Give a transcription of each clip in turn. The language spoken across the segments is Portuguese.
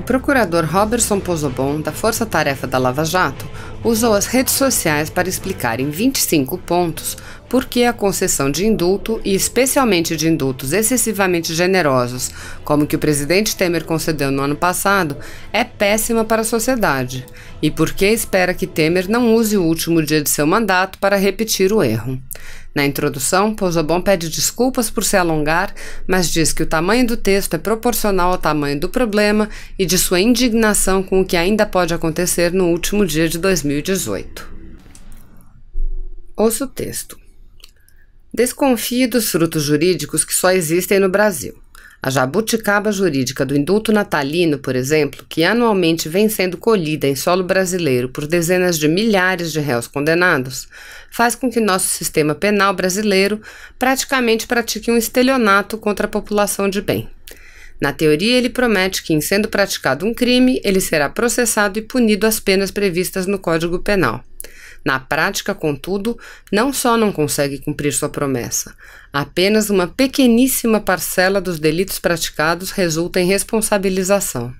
Procurador Roberson Pozzobon, da Força Tarefa da Lava Jato, usou as redes sociais para explicar em 25 pontos por que a concessão de indulto, e especialmente de indultos excessivamente generosos, como que o presidente Temer concedeu no ano passado, é péssima para a sociedade, e por que espera que Temer não use o último dia de seu mandato para repetir o erro. Na introdução, Pozzobon pede desculpas por se alongar, mas diz que o tamanho do texto é proporcional ao tamanho do problema e de sua indignação com o que ainda pode acontecer no último dia de 2018. Ouça o texto. Desconfie dos frutos jurídicos que só existem no Brasil. A jabuticaba jurídica do indulto natalino, por exemplo, que anualmente vem sendo colhida em solo brasileiro por dezenas de milhares de réus condenados, faz com que nosso sistema penal brasileiro praticamente pratique um estelionato contra a população de bem. Na teoria, ele promete que, em sendo praticado um crime, ele será processado e punido às penas previstas no Código Penal. Na prática, contudo, não só não consegue cumprir sua promessa, apenas uma pequeníssima parcela dos delitos praticados resulta em responsabilização.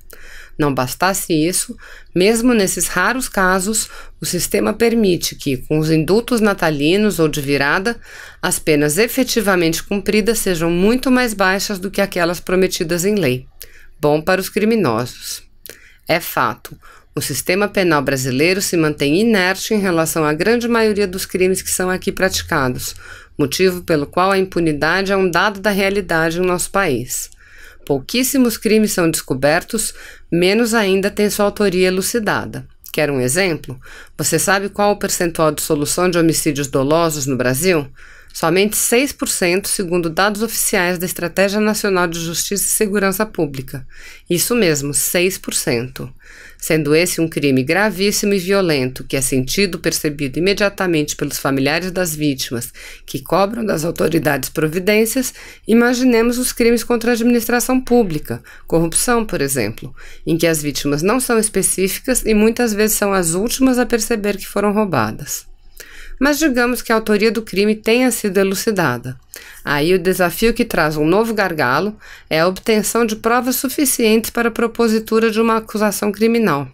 Não bastasse isso, mesmo nesses raros casos, o sistema permite que, com os indultos natalinos ou de virada, as penas efetivamente cumpridas sejam muito mais baixas do que aquelas prometidas em lei. Bom para os criminosos. É fato. O sistema penal brasileiro se mantém inerte em relação à grande maioria dos crimes que são aqui praticados, motivo pelo qual a impunidade é um dado da realidade no nosso país. Pouquíssimos crimes são descobertos, menos ainda tem sua autoria elucidada. Quer um exemplo? Você sabe qual o percentual de solução de homicídios dolosos no Brasil? Somente 6%, segundo dados oficiais da Estratégia Nacional de Justiça e Segurança Pública. Isso mesmo, 6%. Sendo esse um crime gravíssimo e violento, que é sentido e percebido imediatamente pelos familiares das vítimas, que cobram das autoridades providências, imaginemos os crimes contra a administração pública, corrupção, por exemplo, em que as vítimas não são específicas e muitas vezes são as últimas a perceber que foram roubadas. Mas digamos que a autoria do crime tenha sido elucidada. Aí o desafio que traz um novo gargalo é a obtenção de provas suficientes para a propositura de uma acusação criminal.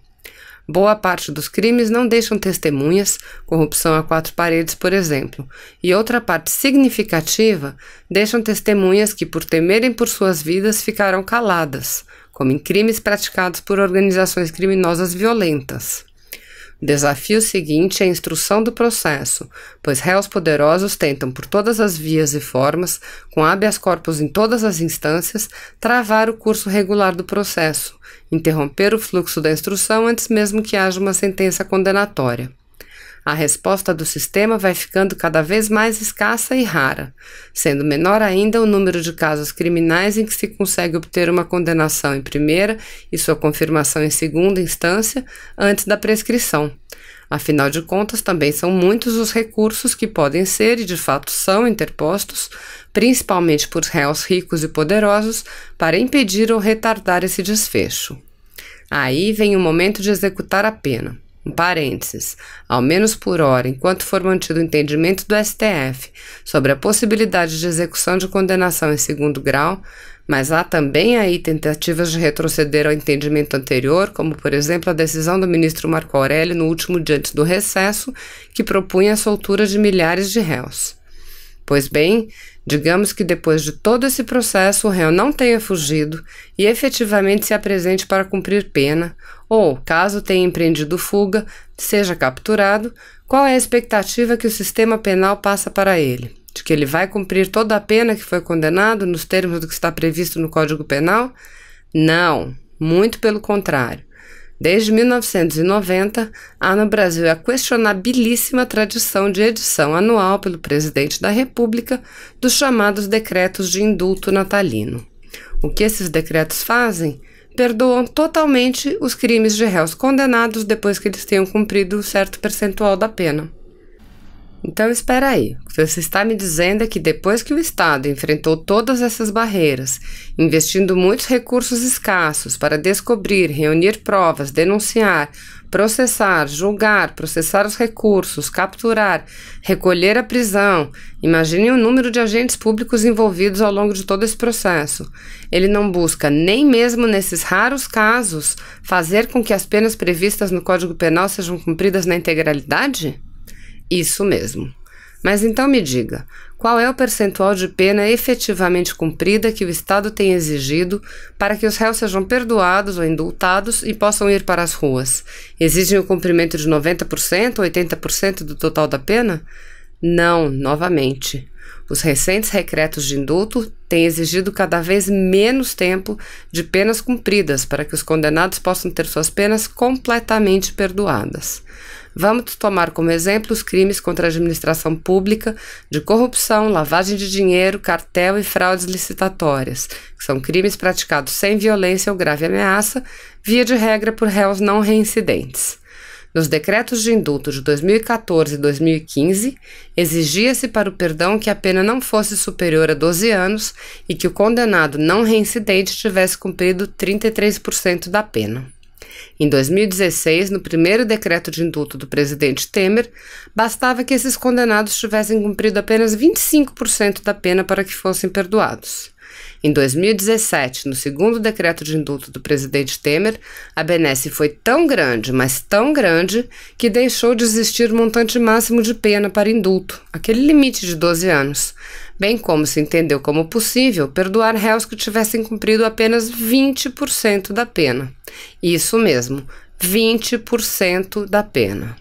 Boa parte dos crimes não deixam testemunhas, corrupção a quatro paredes, por exemplo, e outra parte significativa deixam testemunhas que, por temerem por suas vidas, ficarão caladas, como em crimes praticados por organizações criminosas violentas. O desafio seguinte é a instrução do processo, pois réus poderosos tentam por todas as vias e formas, com habeas corpus em todas as instâncias, travar o curso regular do processo, interromper o fluxo da instrução antes mesmo que haja uma sentença condenatória. A resposta do sistema vai ficando cada vez mais escassa e rara, sendo menor ainda o número de casos criminais em que se consegue obter uma condenação em primeira e sua confirmação em segunda instância antes da prescrição. Afinal de contas, também são muitos os recursos que podem ser e de fato são interpostos, principalmente por réus ricos e poderosos, para impedir ou retardar esse desfecho. Aí vem o momento de executar a pena. Um parênteses, ao menos por hora, enquanto for mantido o entendimento do STF sobre a possibilidade de execução de condenação em segundo grau, mas há também aí tentativas de retroceder ao entendimento anterior, como por exemplo a decisão do ministro Marco Aurélio no último dia antes do recesso, que propunha a soltura de milhares de réus. Pois bem, digamos que depois de todo esse processo o réu não tenha fugido e efetivamente se apresente para cumprir pena, ou, caso tenha empreendido fuga, seja capturado, qual é a expectativa que o sistema penal passa para ele? De que ele vai cumprir toda a pena que foi condenado nos termos do que está previsto no Código Penal? Não, muito pelo contrário. Desde 1990, há no Brasil a questionabilíssima tradição de edição anual pelo presidente da República dos chamados decretos de indulto natalino. O que esses decretos fazem? Perdoam totalmente os crimes de réus condenados depois que eles tenham cumprido um certo percentual da pena. Então espera aí, o que você está me dizendo é que depois que o Estado enfrentou todas essas barreiras, investindo muitos recursos escassos para descobrir, reunir provas, denunciar, processar, julgar, processar os recursos, capturar, recolher a prisão, imagine o número de agentes públicos envolvidos ao longo de todo esse processo. Ele não busca, nem mesmo nesses raros casos, fazer com que as penas previstas no Código Penal sejam cumpridas na integralidade? Isso mesmo. Mas então me diga, qual é o percentual de pena efetivamente cumprida que o Estado tem exigido para que os réus sejam perdoados ou indultados e possam ir para as ruas? Exigem o cumprimento de 90% ou 80% do total da pena? Não, novamente. Os recentes decretos de indulto têm exigido cada vez menos tempo de penas cumpridas para que os condenados possam ter suas penas completamente perdoadas. Vamos tomar como exemplo os crimes contra a administração pública de corrupção, lavagem de dinheiro, cartel e fraudes licitatórias, que são crimes praticados sem violência ou grave ameaça, via de regra por réus não reincidentes. Nos decretos de indulto de 2014 e 2015, exigia-se para o perdão que a pena não fosse superior a 12 anos e que o condenado não reincidente tivesse cumprido 33% da pena. Em 2016, no primeiro decreto de indulto do presidente Temer, bastava que esses condenados tivessem cumprido apenas 25% da pena para que fossem perdoados. Em 2017, no segundo decreto de indulto do presidente Temer, a benesse foi tão grande, mas tão grande, que deixou de existir o montante máximo de pena para indulto, aquele limite de 12 anos, bem como se entendeu como possível perdoar réus que tivessem cumprido apenas 20% da pena. Isso mesmo, 20% da pena.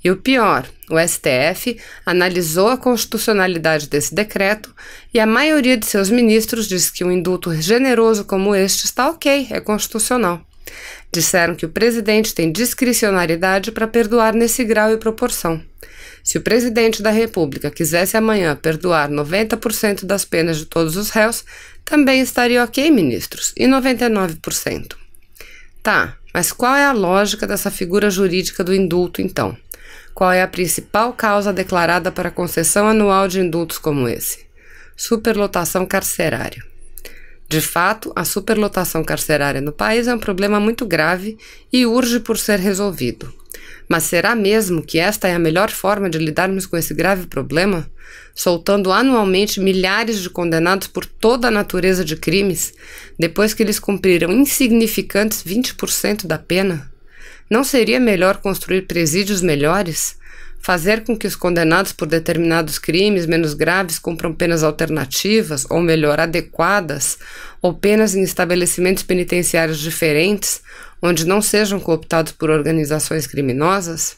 E o pior, o STF analisou a constitucionalidade desse decreto e a maioria de seus ministros disse que um indulto generoso como este está ok, é constitucional. Disseram que o presidente tem discricionariedade para perdoar nesse grau e proporção. Se o presidente da República quisesse amanhã perdoar 90% das penas de todos os réus, também estaria ok, ministros, e 99%. Tá, mas qual é a lógica dessa figura jurídica do indulto, então? Qual é a principal causa declarada para a concessão anual de indultos como esse? Superlotação carcerária. De fato, a superlotação carcerária no país é um problema muito grave e urge por ser resolvido. Mas será mesmo que esta é a melhor forma de lidarmos com esse grave problema? Soltando anualmente milhares de condenados por toda a natureza de crimes, depois que eles cumpriram insignificantes 20% da pena? Não seria melhor construir presídios melhores? Fazer com que os condenados por determinados crimes menos graves cumpram penas alternativas, ou melhor, adequadas, ou penas em estabelecimentos penitenciários diferentes, onde não sejam cooptados por organizações criminosas?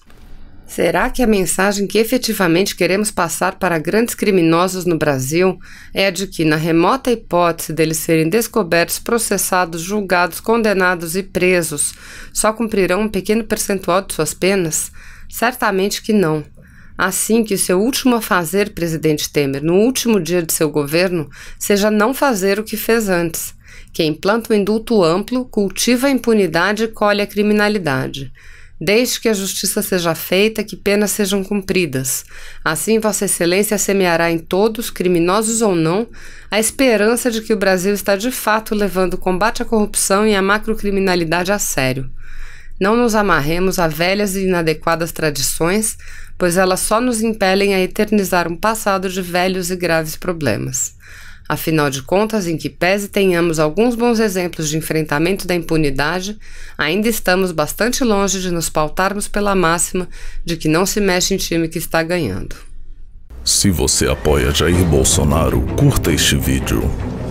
Será que a mensagem que efetivamente queremos passar para grandes criminosos no Brasil é a de que, na remota hipótese deles serem descobertos, processados, julgados, condenados e presos, só cumprirão um pequeno percentual de suas penas? Certamente que não. Assim que o seu último a fazer, presidente Temer, no último dia de seu governo, seja não fazer o que fez antes. Quem planta o indulto amplo, cultiva a impunidade e colhe a criminalidade. Desde que a justiça seja feita, que penas sejam cumpridas. Assim, Vossa Excelência semeará em todos, criminosos ou não, a esperança de que o Brasil está de fato levando o combate à corrupção e à macrocriminalidade a sério. Não nos amarremos a velhas e inadequadas tradições, pois elas só nos impelem a eternizar um passado de velhos e graves problemas. Afinal de contas, em que pese tenhamos alguns bons exemplos de enfrentamento da impunidade, ainda estamos bastante longe de nos pautarmos pela máxima de que não se mexe em time que está ganhando. Se você apoia Jair Bolsonaro, curta este vídeo,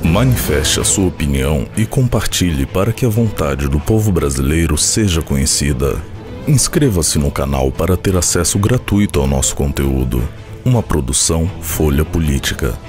manifeste a sua opinião e compartilhe para que a vontade do povo brasileiro seja conhecida. Inscreva-se no canal para ter acesso gratuito ao nosso conteúdo. Uma produção Folha Política.